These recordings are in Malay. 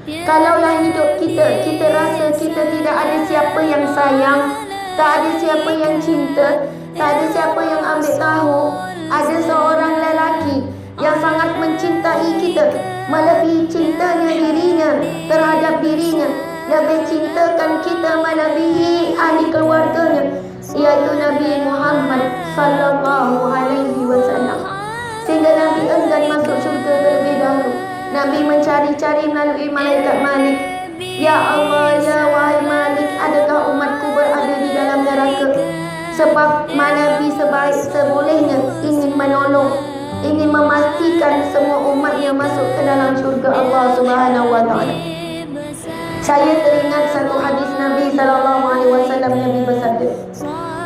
Kalaulah hidup kita rasa kita tidak ada siapa yang sayang, tak ada siapa yang cinta, tak ada siapa yang ambil tahu, ada seorang lelaki yang sangat mencintai kita, melebihi cintanya dirinya terhadap dirinya, lebih cintakan kita melebihi ahli keluarganya, iaitu Nabi Muhammad sallallahu alaihi wasallam. Sehingga Nabi enggan masuk syurga terlebih dahulu. Nabi mencari-cari melalui malaikat Malik. Ya Allah, ya wahai Malik, adakah umatku berada di dalam neraka? Sebab Nabi sebolehnya ingin menolong, ingin memastikan semua umatnya masuk ke dalam syurga Allah Subhanahu wa taala. Saya teringat satu hadis Nabi sallallahu alaihi wasallam. Nabi bersabda,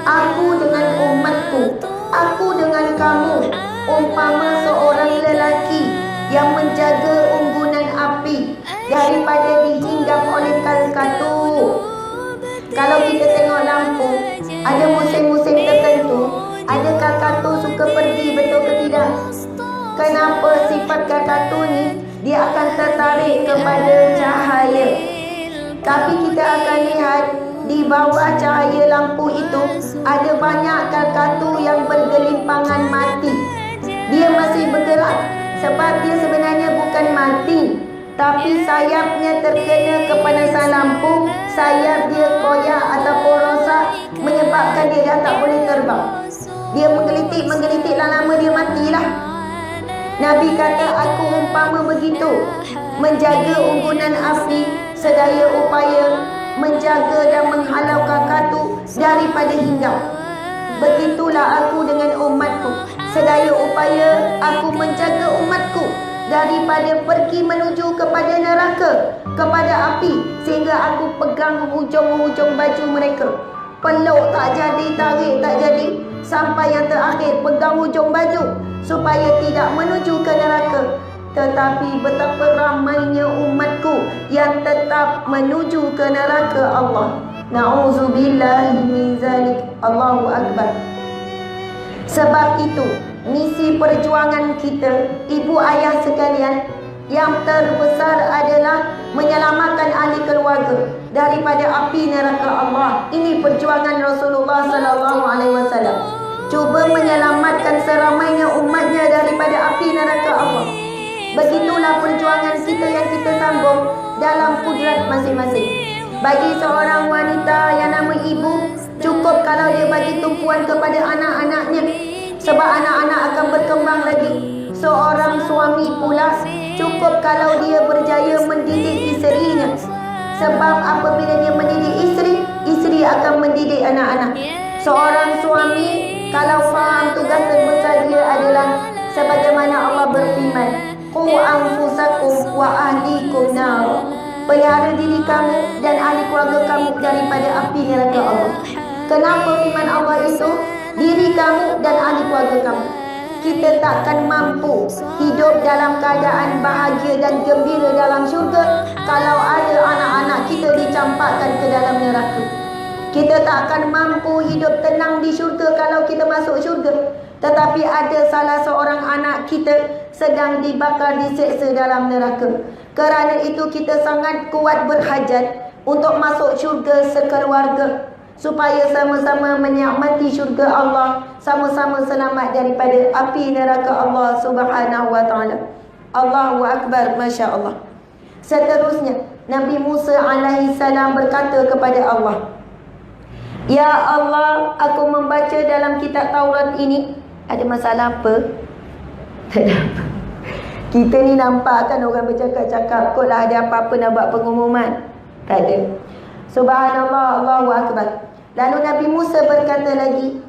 "Aku dengan umatku, aku dengan kamu, umpama seorang lelaki yang menjaga unggunan api daripada dihinggap oleh kalkatu." Kalau kita tengok lampu, ada musim-musim tertentu, ada kalkatu suka pergi, betul ke tidak? Kenapa sifat kalkatu ni? Dia akan tertarik kepada cahaya. Tapi kita akan lihat di bawah cahaya lampu itu ada banyak kalkatu yang bergelimpangan mati. Dia masih bergerak sebab dia sebenarnya bukan mati, tapi sayapnya terkena kepanasan lampu, sayap dia koyak ataupun rosak, menyebabkan dia dah tak boleh terbang. Dia menggelitik lama dia matilah. Nabi kata, aku umpama begitu, menjaga unggunan api, sedaya upaya menjaga dan menghalau kalkatu daripada hinggap. Begitulah aku dengan umatku, sedaya upaya aku menjaga umatku daripada pergi menuju kepada neraka, kepada api, sehingga aku pegang hujung-hujung baju mereka. Peluk tak jadi, tarik tak jadi, sampai yang terakhir pegang hujung baju supaya tidak menuju ke neraka. Tetapi betapa ramainya umatku yang tetap menuju ke neraka Allah. Na'udzubillahi min zalik. Allahu Akbar. Sebab itu, misi perjuangan kita, ibu ayah sekalian, yang terbesar adalah menyelamatkan ahli keluarga daripada api neraka Allah. Ini perjuangan Rasulullah sallallahu alaihi wasallam. Cuba menyelamatkan seramainya umatnya daripada api neraka Allah. Begitulah perjuangan kita yang kita sambung dalam kudrat masing-masing. Bagi seorang wanita yang nama ibu, cukup kalau dia bagi tumpuan kepada anak-anaknya, sebab anak-anak akan berkembang lagi. Seorang suami pula, cukup kalau dia berjaya mendidik isterinya, sebab apabila dia mendidik isteri akan mendidik anak-anak. Seorang suami kalau faham tugas terbesar dia adalah sebagaimana Allah berfirman, qu anfusakum wa ahlikum nar. Pelihara diri kamu dan ahli keluarga kamu daripada api neraka Allah. Kenapa firman Allah itu? Diri kamu dan ahli keluarga kamu. Kita takkan mampu hidup dalam keadaan bahagia dan gembira dalam syurga kalau ada anak-anak kita dicampakkan ke dalam neraka. Kita takkan mampu hidup tenang di syurga kalau kita masuk syurga, tetapi ada salah seorang anak kita sedang dibakar, diseksa dalam neraka. Kerana itu kita sangat kuat berhajat untuk masuk syurga sekeluarga, supaya sama-sama menikmati syurga Allah, sama-sama selamat daripada api neraka Allah Subhanahu wa taala. Allahu Akbar, Masya Allah. Seterusnya, Nabi Musa alaihi salam berkata kepada Allah, Ya Allah, aku membaca dalam kitab Taurat ini. Ada masalah apa? Tak ada apa. Kita ni nampak kan orang bercakap-cakap, kot lah ada apa-apa nak buat pengumuman. Tak ada. Subhanallah, Allahu Akbar. Lalu Nabi Musa berkata lagi,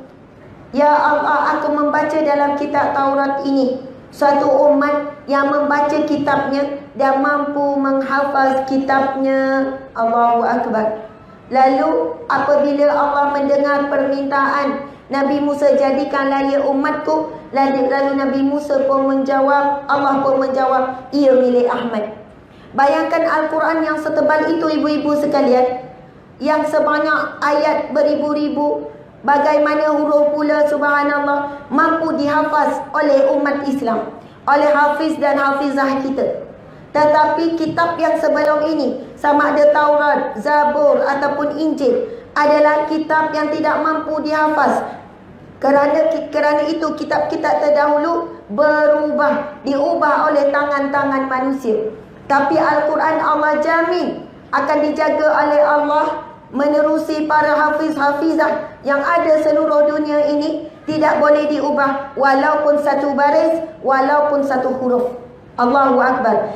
Ya Allah, aku membaca dalam kitab Taurat ini suatu umat yang membaca kitabnya dan mampu menghafaz kitabnya. Allahu Akbar. Lalu apabila Allah mendengar permintaan Nabi Musa, jadikanlah ia umatku, lalu Nabi Musa pun menjawab, Allah pun menjawab, ia milik Ahmad. Bayangkan Al-Quran yang setebal itu, ibu-ibu sekalian, yang sebanyak ayat beribu-ribu, bagaimana huruf pula, subhanallah, mampu dihafaz oleh umat Islam, oleh hafiz dan hafizah kita. Tetapi kitab yang sebelum ini, sama ada Taurat, Zabur ataupun Injil, adalah kitab yang tidak mampu dihafaz. Kerana itu kitab-kitab terdahulu diubah oleh tangan-tangan manusia. Tapi Al-Quran Allah jamin akan dijaga oleh Allah menerusi para hafiz-hafizah yang ada seluruh dunia ini. Tidak boleh diubah walaupun satu baris, walaupun satu huruf. Allahu Akbar.